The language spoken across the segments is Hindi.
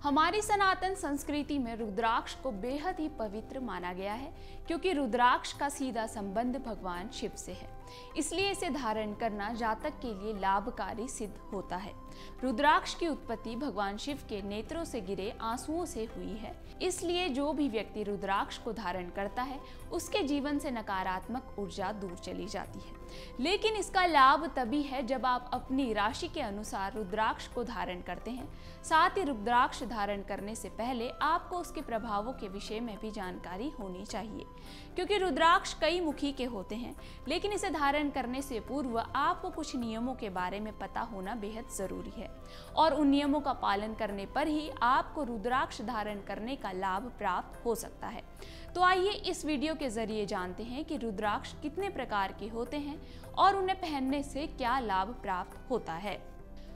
हमारी सनातन संस्कृति में रुद्राक्ष को बेहद ही पवित्र माना गया है, क्योंकि रुद्राक्ष का सीधा संबंध भगवान शिव से है। इसलिए इसे धारण करना जातक के लिए लाभकारी सिद्ध होता है। रुद्राक्ष की उत्पत्ति भगवान शिव के नेत्रों से गिरे आंसुओं से हुई है। इसलिए जो भी व्यक्ति रुद्राक्ष को धारण करता है उसके जीवन से नकारात्मक ऊर्जा दूर चली जाती है। लेकिन इसका लाभ तभी है जब आप अपनी राशि के अनुसार रुद्राक्ष को धारण करते हैं। साथ ही रुद्राक्ष धारण करने से पहले आपको उसके प्रभावों के विषय में भी जानकारी होनी चाहिए, क्योंकि रुद्राक्ष कई मुखी के होते हैं। लेकिन इसे धारण करने से पूर्व आपको कुछ नियमों के बारे में पता होना बेहद जरूरी है, और उन नियमों का पालन करने पर ही आपको रुद्राक्ष धारण करने का लाभ प्राप्त हो सकता है। तो आइए इस वीडियो के जरिए जानते हैं कि रुद्राक्ष कितने प्रकार के होते हैं और उन्हें पहनने से क्या लाभ प्राप्त होता है।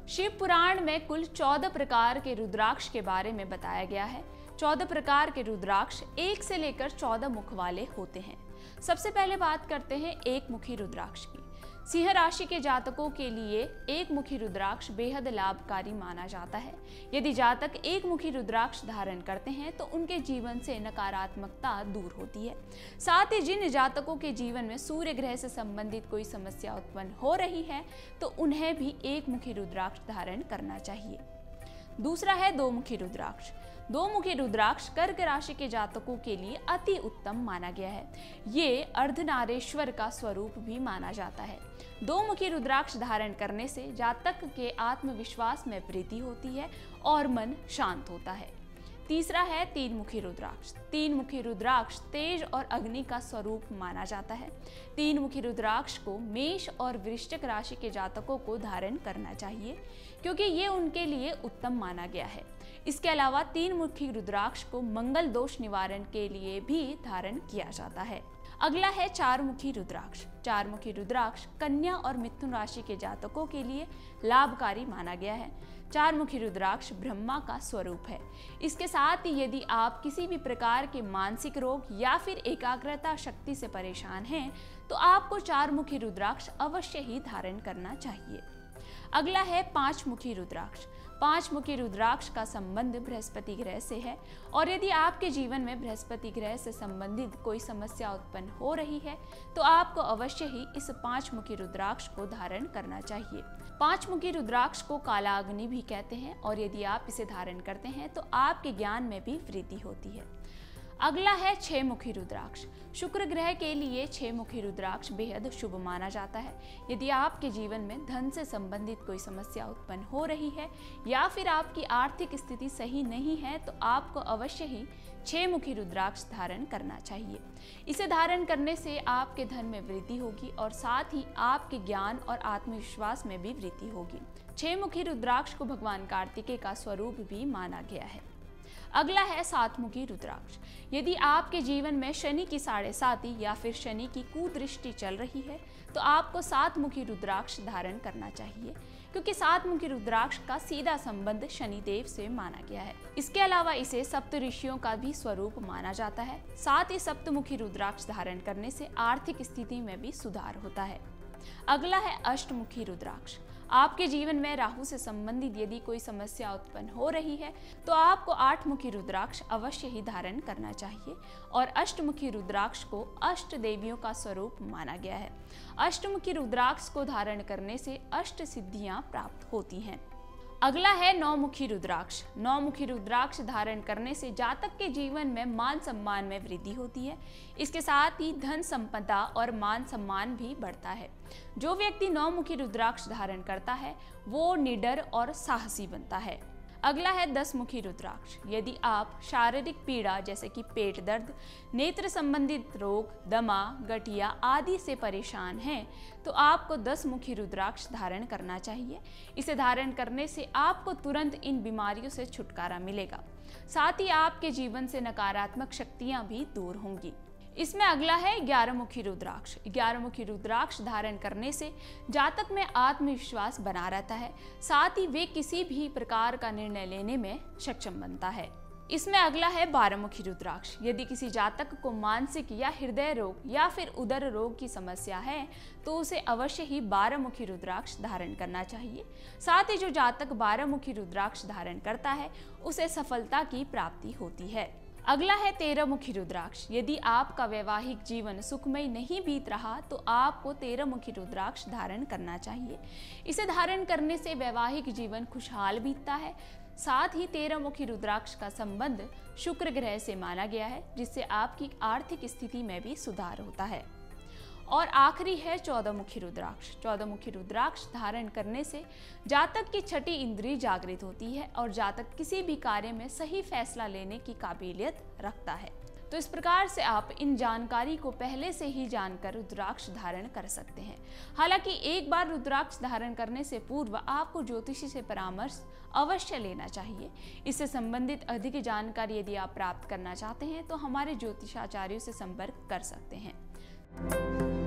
शिव पुराण में कुल 14 प्रकार के रुद्राक्ष के बारे में बताया गया है। 14 प्रकार के रुद्राक्ष 1 से लेकर 14 मुख वाले होते हैं। सबसे पहले बात करते हैं एक मुखी रुद्राक्ष की। सिंह राशि के जातकों के लिए एक मुखी रुद्राक्ष बेहद लाभकारी माना जाता है। यदि जातक एक मुखी रुद्राक्ष धारण करते हैं तो उनके जीवन से नकारात्मकता दूर होती है। साथ ही जिन जातकों के जीवन में सूर्य ग्रह से संबंधित कोई समस्या उत्पन्न हो रही है तो उन्हें भी एक मुखी रुद्राक्ष धारण करना चाहिए। दूसरा है दो मुखी रुद्राक्ष। दो मुखी रुद्राक्ष कर्क राशि के जातकों के लिए अति उत्तम माना गया है। ये अर्धनारेश्वर का स्वरूप भी माना जाता है। दो मुखी रुद्राक्ष धारण करने से जातक के आत्मविश्वास में वृद्धि होती है और मन शांत होता है। तीसरा है तीन मुखी रुद्राक्ष। तीन मुखी रुद्राक्ष तेज और अग्नि का स्वरूप माना जाता है। तीन मुखी रुद्राक्ष को मेष और वृश्चिक राशि के जातकों को धारण करना चाहिए, क्योंकि ये उनके लिए उत्तम माना गया है। इसके अलावा तीन मुखी रुद्राक्ष को मंगल दोष निवारण के लिए भी धारण किया जाता है। अगला है चार मुखी रुद्राक्ष। चार मुखी रुद्राक्ष कन्या और मिथुन राशि के जातकों के लिए लाभकारी माना गया है। चार मुखी रुद्राक्ष ब्रह्मा का स्वरूप है। इसके साथ ही यदि आप किसी भी प्रकार के मानसिक रोग या फिर एकाग्रता शक्ति से परेशान हैं तो आपको चार मुखी रुद्राक्ष अवश्य ही धारण करना चाहिए। अगला है पांच मुखी रुद्राक्ष। पांच मुखी रुद्राक्ष का संबंध बृहस्पति ग्रह से है, और यदि आपके जीवन में बृहस्पति ग्रह से संबंधित कोई समस्या उत्पन्न हो रही है तो आपको अवश्य ही इस पांच मुखी रुद्राक्ष को धारण करना चाहिए। पांच मुखी रुद्राक्ष को काला अग्नि भी कहते हैं, और यदि आप इसे धारण करते हैं तो आपके ज्ञान में भी वृद्धि होती है। अगला है छह मुखी रुद्राक्ष। शुक्र ग्रह के लिए छह मुखी रुद्राक्ष बेहद शुभ माना जाता है। यदि आपके जीवन में धन से संबंधित कोई समस्या उत्पन्न हो रही है या फिर आपकी आर्थिक स्थिति सही नहीं है तो आपको अवश्य ही छह मुखी रुद्राक्ष धारण करना चाहिए। इसे धारण करने से आपके धन में वृद्धि होगी और साथ ही आपके ज्ञान और आत्मविश्वास में भी वृद्धि होगी। छह मुखी रुद्राक्ष को भगवान कार्तिकेय का स्वरूप भी माना गया है। अगला है सात मुखी रुद्राक्ष। यदि आपके जीवन में शनि की 7.5 या फिर शनि की कुदृष्टि चल रही है तो आपको सात मुखी रुद्राक्ष धारण करना चाहिए, क्योंकि सात मुखी रुद्राक्ष का सीधा संबंध शनिदेव से माना गया है। इसके अलावा इसे सप्त ऋषियों का भी स्वरूप माना जाता है। साथ ही सप्तमुखी रुद्राक्ष धारण करने से आर्थिक स्थिति में भी सुधार होता है। अगला है अष्टमुखी रुद्राक्ष। आपके जीवन में राहु से संबंधित यदि कोई समस्या उत्पन्न हो रही है तो आपको आठ मुखी रुद्राक्ष अवश्य ही धारण करना चाहिए, और अष्टमुखी रुद्राक्ष को अष्ट देवियों का स्वरूप माना गया है। अष्टमुखी रुद्राक्ष को धारण करने से अष्ट सिद्धियां प्राप्त होती हैं। अगला है नौमुखी रुद्राक्ष। नौमुखी रुद्राक्ष धारण करने से जातक के जीवन में मान सम्मान में वृद्धि होती है। इसके साथ ही धन संपदा और मान सम्मान भी बढ़ता है। जो व्यक्ति नौमुखी रुद्राक्ष धारण करता है वो निडर और साहसी बनता है। अगला है 10 मुखी रुद्राक्ष। यदि आप शारीरिक पीड़ा जैसे कि पेट दर्द, नेत्र संबंधित रोग, दमा, गठिया आदि से परेशान हैं तो आपको 10 मुखी रुद्राक्ष धारण करना चाहिए। इसे धारण करने से आपको तुरंत इन बीमारियों से छुटकारा मिलेगा। साथ ही आपके जीवन से नकारात्मक शक्तियां भी दूर होंगी। इसमें अगला है 11 मुखी रुद्राक्ष। 11 मुखी रुद्राक्ष धारण करने से जातक में आत्मविश्वास बना रहता है। साथ ही वे किसी भी प्रकार का निर्णय लेने में सक्षम बनता है। इसमें अगला है 12-मुखी रुद्राक्ष। यदि किसी जातक को मानसिक या हृदय रोग या फिर उदर रोग की समस्या है तो उसे अवश्य ही 12-मुखी रुद्राक्ष धारण करना चाहिए। साथ ही जो जातक 12-मुखी रुद्राक्ष धारण करता है उसे सफलता की प्राप्ति होती है। अगला है 13-मुखी रुद्राक्ष। यदि आपका वैवाहिक जीवन सुखमय नहीं बीत रहा तो आपको 13-मुखी रुद्राक्ष धारण करना चाहिए। इसे धारण करने से वैवाहिक जीवन खुशहाल बीतता है। साथ ही 13-मुखी रुद्राक्ष का संबंध शुक्र ग्रह से माना गया है, जिससे आपकी आर्थिक स्थिति में भी सुधार होता है। और आखिरी है 14-मुखी रुद्राक्ष। 14-मुखी रुद्राक्ष धारण करने से जातक की छठी इंद्रिय जागृत होती है और जातक किसी भी कार्य में सही फैसला लेने की काबिलियत रखता है। तो इस प्रकार से आप इन जानकारी को पहले से ही जानकर रुद्राक्ष धारण कर सकते हैं। हालांकि एक बार रुद्राक्ष धारण करने से पूर्व आपको ज्योतिषी से परामर्श अवश्य लेना चाहिए। इससे संबंधित अधिक जानकारी यदि आप प्राप्त करना चाहते हैं तो हमारे ज्योतिषाचार्यों से संपर्क कर सकते हैं।